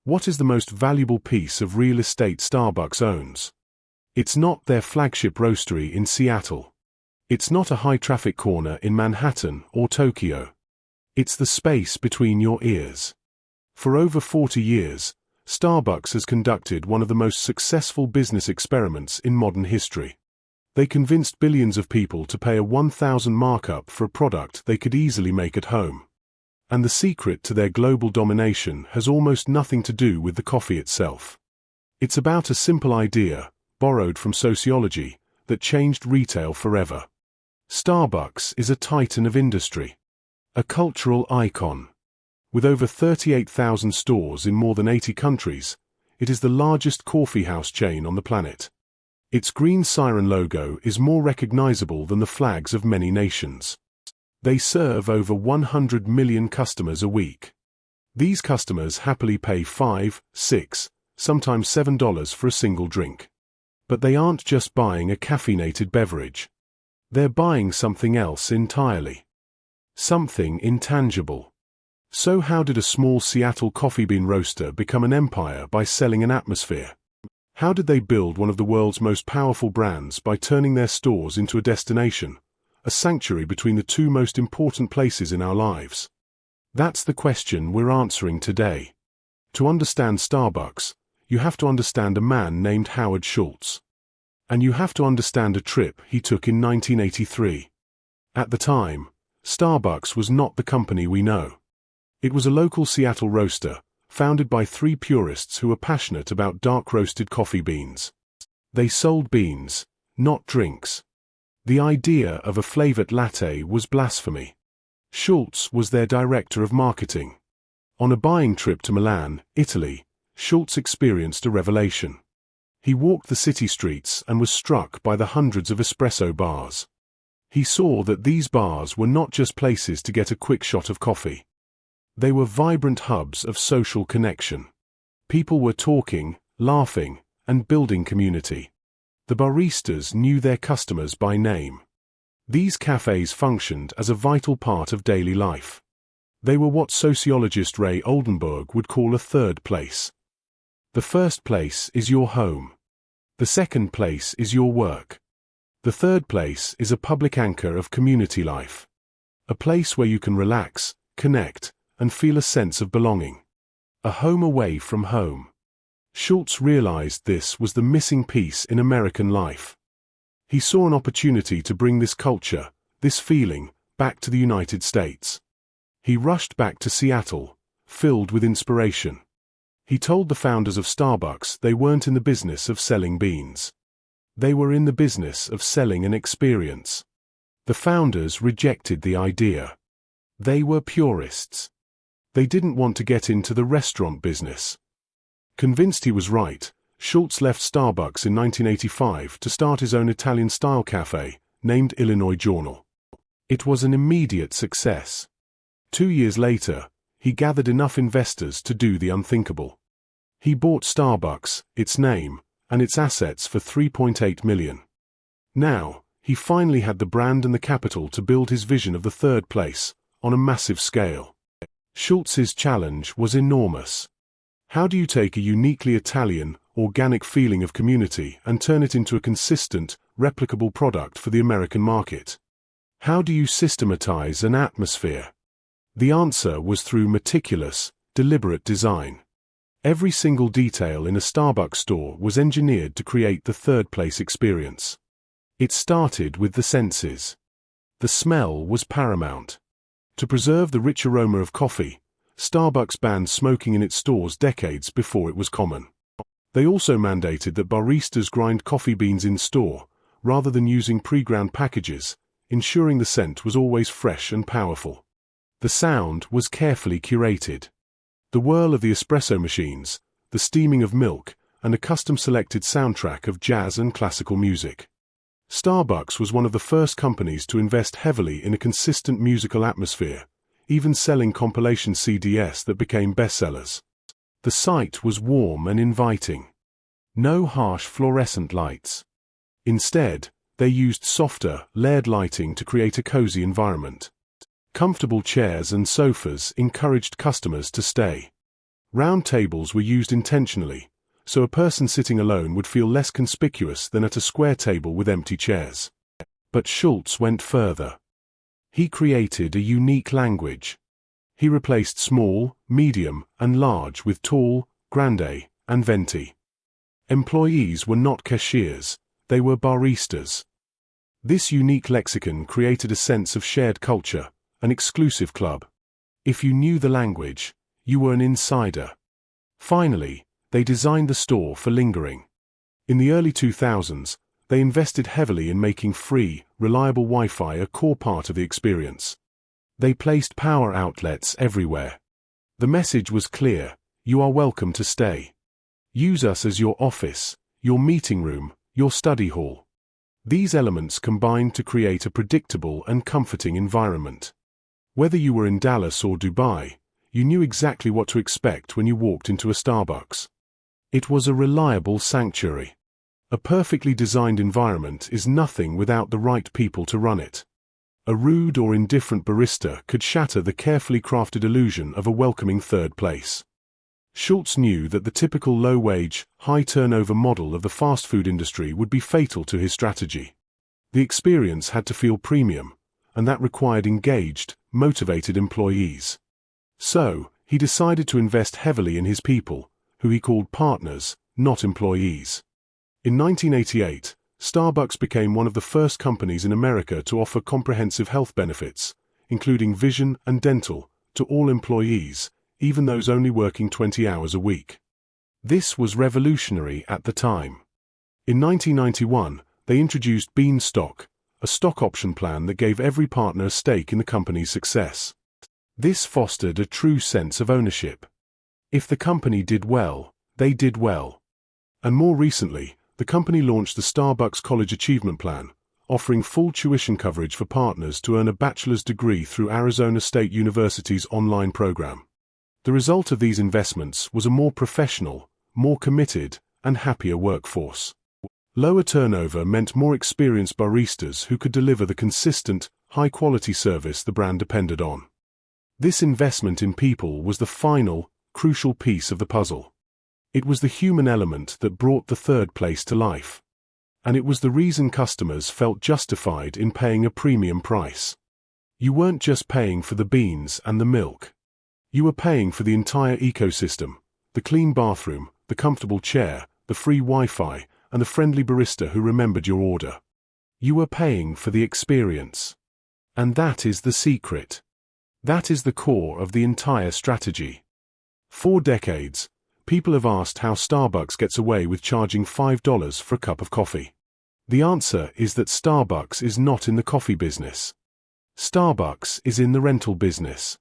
What is the most valuable piece of real estate Starbucks owns? It's not their flagship roastery in Seattle. It's not a high-traffic corner in Manhattan or Tokyo. It's the space between your ears. For over 40 years, Starbucks has conducted one of the most successful business experiments in modern history. They convinced billions of people to pay a 1,000 markup for a product they could easily make at home. And the secret to their global domination has almost nothing to do with the coffee itself. It's about a simple idea, borrowed from sociology, that changed retail forever. Starbucks is a titan of industry, a cultural icon. With over 38,000 stores in more than 80 countries, it is the largest coffeehouse chain on the planet. Its green siren logo is more recognizable than the flags of many nations. They serve over 100 million customers a week. These customers happily pay $5, $6, sometimes $7 for a single drink. But they aren't just buying a caffeinated beverage. They're buying something else entirely. Something intangible. So how did a small Seattle coffee bean roaster become an empire by selling an atmosphere? How did they build one of the world's most powerful brands by turning their stores into a destination, a sanctuary between the two most important places in our lives? That's the question we're answering today. To understand Starbucks, you have to understand a man named Howard Schultz. And you have to understand a trip he took in 1983. At the time, Starbucks was not the company we know. It was a local Seattle roaster, founded by three purists who were passionate about dark-roasted coffee beans. They sold beans, not drinks. The idea of a flavored latte was blasphemy. Schultz was their director of marketing. On a buying trip to Milan, Italy, Schultz experienced a revelation. He walked the city streets and was struck by the hundreds of espresso bars. He saw that these bars were not just places to get a quick shot of coffee. They were vibrant hubs of social connection. People were talking, laughing, and building community. The baristas knew their customers by name. These cafes functioned as a vital part of daily life. They were what sociologist Ray Oldenburg would call a third place. The first place is your home. The second place is your work. The third place is a public anchor of community life. A place where you can relax, connect, and feel a sense of belonging. A home away from home. Schultz realized this was the missing piece in American life. He saw an opportunity to bring this culture, this feeling, back to the United States. He rushed back to Seattle, filled with inspiration. He told the founders of Starbucks they weren't in the business of selling beans. They were in the business of selling an experience. The founders rejected the idea. They were purists. They didn't want to get into the restaurant business. Convinced he was right, Schultz left Starbucks in 1985 to start his own Italian-style cafe, named Illinois Journal. It was an immediate success. 2 years later, he gathered enough investors to do the unthinkable. He bought Starbucks, its name, and its assets for $3.8 million. Now, he finally had the brand and the capital to build his vision of the third place, on a massive scale. Schultz's challenge was enormous. How do you take a uniquely Italian, organic feeling of community and turn it into a consistent, replicable product for the American market? How do you systematize an atmosphere? The answer was through meticulous, deliberate design. Every single detail in a Starbucks store was engineered to create the third place experience. It started with the senses. The smell was paramount. To preserve the rich aroma of coffee, Starbucks banned smoking in its stores decades before it was common. They also mandated that baristas grind coffee beans in-store, rather than using pre-ground packages, ensuring the scent was always fresh and powerful. The sound was carefully curated. The whirl of the espresso machines, the steaming of milk, and a custom-selected soundtrack of jazz and classical music. Starbucks was one of the first companies to invest heavily in a consistent musical atmosphere, even selling compilation CDs that became bestsellers. The site was warm and inviting. No harsh fluorescent lights. Instead, they used softer, layered lighting to create a cozy environment. Comfortable chairs and sofas encouraged customers to stay. Round tables were used intentionally, so a person sitting alone would feel less conspicuous than at a square table with empty chairs. But Schultz went further. He created a unique language. He replaced small, medium, and large with tall, grande, and venti. Employees were not cashiers, they were baristas. This unique lexicon created a sense of shared culture, an exclusive club. If you knew the language, you were an insider. Finally, they designed the store for lingering. In the early 2000s, they invested heavily in making free, reliable Wi-Fi a core part of the experience. They placed power outlets everywhere. The message was clear: you are welcome to stay. Use us as your office, your meeting room, your study hall. These elements combined to create a predictable and comforting environment. Whether you were in Dallas or Dubai, you knew exactly what to expect when you walked into a Starbucks. It was a reliable sanctuary. A perfectly designed environment is nothing without the right people to run it. A rude or indifferent barista could shatter the carefully crafted illusion of a welcoming third place. Schultz knew that the typical low-wage, high-turnover model of the fast food industry would be fatal to his strategy. The experience had to feel premium, and that required engaged, motivated employees. So, he decided to invest heavily in his people, who he called partners, not employees. In 1988, Starbucks became one of the first companies in America to offer comprehensive health benefits, including vision and dental, to all employees, even those only working 20 hours a week. This was revolutionary at the time. In 1991, they introduced Bean Stock, a stock option plan that gave every partner a stake in the company's success. This fostered a true sense of ownership. If the company did well, they did well. And more recently, the company launched the Starbucks College Achievement Plan, offering full tuition coverage for partners to earn a bachelor's degree through Arizona State University's online program. The result of these investments was a more professional, more committed, and happier workforce. Lower turnover meant more experienced baristas who could deliver the consistent, high-quality service the brand depended on. This investment in people was the final, crucial piece of the puzzle. It was the human element that brought the third place to life. And it was the reason customers felt justified in paying a premium price. You weren't just paying for the beans and the milk. You were paying for the entire ecosystem: the clean bathroom, the comfortable chair, the free Wi-Fi, and the friendly barista who remembered your order. You were paying for the experience. And that is the secret. That is the core of the entire strategy. For decades, people have asked how Starbucks gets away with charging $5 for a cup of coffee. The answer is that Starbucks is not in the coffee business. Starbucks is in the rental business.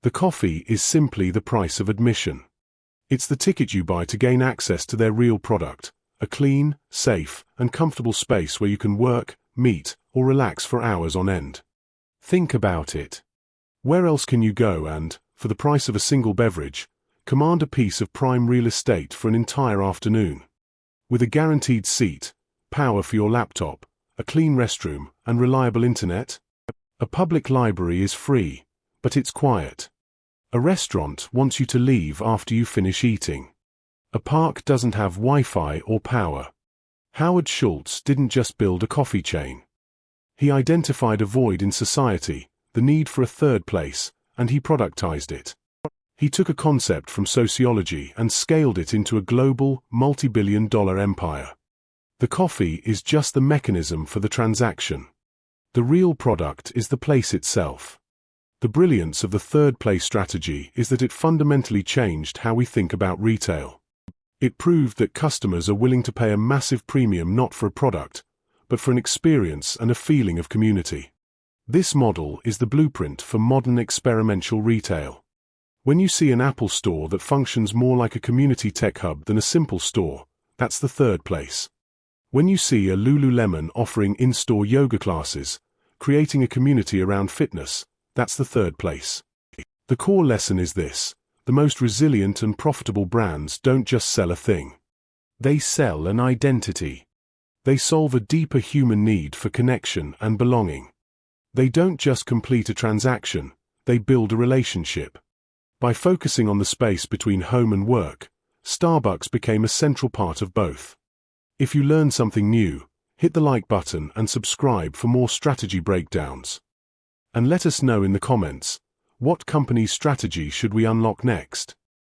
The coffee is simply the price of admission. It's the ticket you buy to gain access to their real product, a clean, safe, and comfortable space where you can work, meet, or relax for hours on end. Think about it. Where else can you go and, for the price of a single beverage, command a piece of prime real estate for an entire afternoon? With a guaranteed seat, power for your laptop, a clean restroom, and reliable internet? A public library is free, but it's quiet. A restaurant wants you to leave after you finish eating. A park doesn't have Wi-Fi or power. Howard Schultz didn't just build a coffee chain. He identified a void in society, the need for a third place, and he productized it. He took a concept from sociology and scaled it into a global, multi-billion-dollar empire. The coffee is just the mechanism for the transaction. The real product is the place itself. The brilliance of the third place strategy is that it fundamentally changed how we think about retail. It proved that customers are willing to pay a massive premium not for a product, but for an experience and a feeling of community. This model is the blueprint for modern experiential retail. When you see an Apple store that functions more like a community tech hub than a simple store, that's the third place. When you see a Lululemon offering in-store yoga classes, creating a community around fitness, that's the third place. The core lesson is this: the most resilient and profitable brands don't just sell a thing. They sell an identity. They solve a deeper human need for connection and belonging. They don't just complete a transaction, they build a relationship. By focusing on the space between home and work, Starbucks became a central part of both. If you learned something new, hit the like button and subscribe for more strategy breakdowns. And let us know in the comments, what company's strategy should we unlock next?